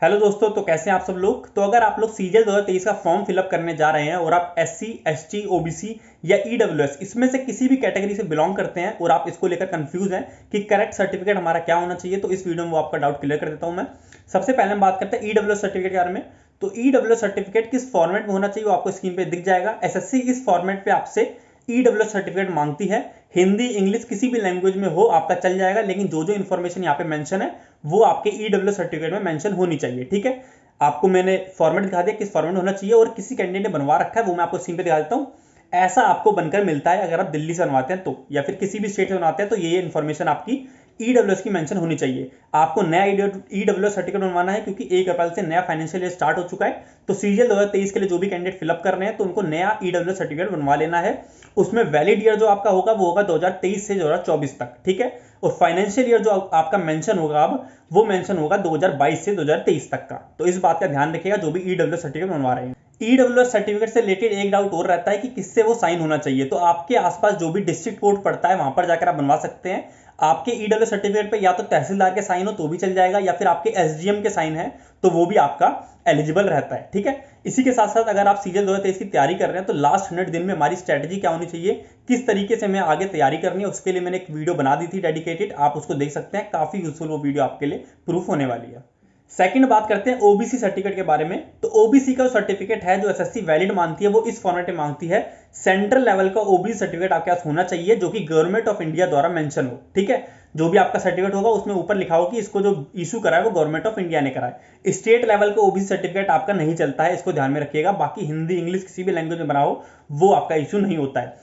Hello दोस्तों, तो कैसे हैं आप सब लोग। तो अगर आप लोग सीजीएल 2023 का फॉर्म फिलअप करने जा रहे हैं और आप एससी, एसटी, ओबीसी या ईडब्ल्यूएस इसमें से किसी भी कैटेगरी से बिलोंग करते हैं और आप इसको लेकर कंफ्यूज हैं कि करेक्ट सर्टिफिकेट हमारा क्या होना चाहिए, तो इस वीडियो में वो आपका डाउट क्लियर कर देता हूं मैं। सबसे पहले हम बात करते हैं ईडब्ल्यूएस सर्टिफिकेट के बारे में। तो ईडब्ल्यूएस सर्टिफिकेट किस फॉर्मेट में होना चाहिए वो आपको स्क्रीन पे दिख जाएगा। एसएससी इस फॉर्मेट पे आपसे ईडब्ल्यूएस सर्टिफिकेट मांगती है। हिंदी, इंग्लिश किसी भी लैंग्वेज में हो आपका चल जाएगा, लेकिन जो जो इन्फॉर्मेशन यहाँ पे मेंशन है वो आपके ईडब्ल्यूएस सर्टिफिकेट में मेंशन होनी चाहिए। ठीक है, आपको मैंने फॉर्मेट दिखा दिया किस फॉर्मेट में होना चाहिए, और किसी कैंडिडेट ने बनवा रखा है वो मैं आपको स्क्रीन पे दिखा देता हूँ। ऐसा आपको बनकर मिलता है अगर आप दिल्ली से बनवाते हैं तो, या फिर किसी भी स्टेट से बनवाते हैं तो ये इन्फॉर्मेशन आपकी ईडब्ल्यूएस की मेंशन होनी चाहिए। आपको नया ईडब्ल्यूएस सर्टिफिकेट बनवाना है क्योंकि 1 अप्रैल से नया फाइनेंशियल ईयर स्टार्ट हो चुका है। तो सीजीएल 2023 के लिए जो भी कैंडिडेट फिलअप कर रहे हैं तो उनको नया ईडब्ल्यूएस सर्टिफिकेट बनवा लेना है। उसमें वैलिड ईयर जो आपका होगा वो होगा 2023 से 2024 तक। ठीक है, और फाइनेंशियल ईयर जो आपका मेंशन होगा अब वो मेंशन होगा 2022 से 2023 तक का। तो इस बात का ध्यान रखिएगा जो भी ईडब्ल्यूएस सर्टिफिकेट बनवा रहे हैं। ईडब्ल्यूएस सर्टिफिकेट से रिलेटेड एक डाउट और रहता है कि किससे वो साइन होना चाहिए। तो आपके आसपास जो भी डिस्ट्रिक्ट कोर्ट पड़ता है वहां पर जाकर आप बनवा सकते हैं। आपके ईडब्ल्यूएस सर्टिफिकेट पे या तो तहसीलदार के साइन हो तो भी चल जाएगा, या फिर आपके एसडीएम के साइन है तो वो भी आपका एलिजिबल रहता है। ठीक है, इसी के साथ साथ अगर आप सीजीएल 2023 की तैयारी कर रहे हैं तो लास्ट 100 दिन में हमारी स्ट्रेटजी क्या होनी चाहिए, किस तरीके से हमें आगे तैयारी करनी है, उसके लिए मैंने एक वीडियो बना दी थी डेडिकेटेड, आप उसको देख सकते हैं। काफी यूजफुल वो वीडियो आपके लिए प्रूफ होने वाली है। सेकंड बात करते हैं ओबीसी सर्टिफिकेट के बारे में। तो ओबीसी का सर्टिफिकेट है जो एसएससी वैलिड मानती है वो इस फॉर्मेट में मांगती है। सेंट्रल लेवल का ओबीसी सर्टिफिकेट आपके पास होना चाहिए जो कि गवर्नमेंट ऑफ इंडिया द्वारा मेंशन हो। ठीक है, जो भी आपका सर्टिफिकेट होगा उसमें ऊपर लिखा हो कि इसको जो इशू करा है वो गवर्नमेंट ऑफ इंडिया ने करा है। स्टेट लेवल का ओबीसी सर्टिफिकेट आपका नहीं चलता है, इसको ध्यान में रखिएगा। बाकी हिंदी, इंग्लिश किसी भी लैंग्वेज में बना हो वो आपका इशू नहीं होता है।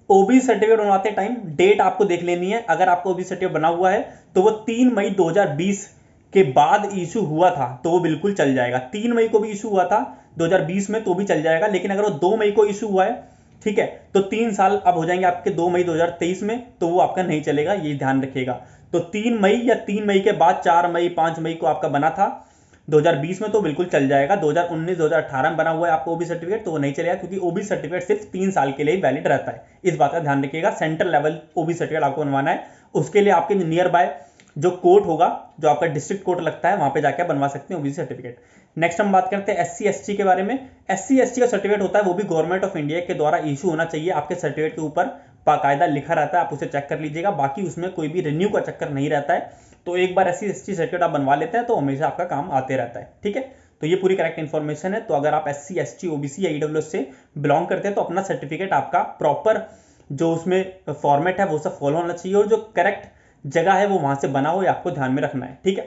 ओबीसी सर्टिफिकेट बनवाते टाइम डेट आपको देख लेनी है। अगर आपको ओबीसी सर्टिफिकेट बना हुआ है तो वो 3 मई 2020 के बाद इशू हुआ था तो वो बिल्कुल चल जाएगा। 3 मई को भी इशू हुआ था 2020 में तो भी चल जाएगा, लेकिन अगर वो 2 मई को इशू हुआ है, ठीक है, तो 3 साल अब हो जाएंगे आपके 2 मई 2023 में, तो वो आपका नहीं चलेगा, ये ध्यान रखिएगा। तो 3 मई या 3 मई के बाद 4 मई 5 मई को आपका बना था 2020 में तो बिल्कुल चल जाएगा। 2019 2018 में बना हुआ है आपको ओबीसी सर्टिफिकेट तो वो नहीं चलेगा, क्योंकि ओबीसी सर्टिफिकेट सिर्फ 3 साल के लिए वैलिड रहता है। इस बात का ध्यान रखिएगा। सेंट्रल लेवल ओबीसी सर्टिफिकेट आपको बनवाना है, उसके लिए आपके नियर बाय जो कोर्ट होगा, जो आपका डिस्ट्रिक्ट कोर्ट लगता है, वहां पे जाके बनवा सकते हैं ओबीसी सर्टिफिकेट। नेक्स्ट हम बात करते हैं एससी एसटी के बारे में। एससी एसटी का सर्टिफिकेट होता है वो भी गवर्नमेंट ऑफ इंडिया के द्वारा इशू होना चाहिए। आपके सर्टिफिकेट के ऊपर बाकायदा लिखा रहता है, आप उसे चेक कर लीजिएगा। बाकी उसमें कोई भी रिन्यू का चक्कर नहीं रहता है। तो एक बार एससी एसटी सर्टिफिकेट आप बनवा लेते हैं तो हमेशा आपका काम आते रहता है। ठीक है, तो ये पूरी करेक्ट इन्फॉर्मेशन है। तो अगर आप एससी एसटी ओबीसी या ईडब्ल्यूएस से बिलोंग करते हैं तो अपना सर्टिफिकेट आपका प्रॉपर जो उसमें फॉर्मेट है वो सब फॉलो होना चाहिए, और जो करेक्ट जगह है वो वहां से बना हो, ये आपको ध्यान में रखना है। ठीक है।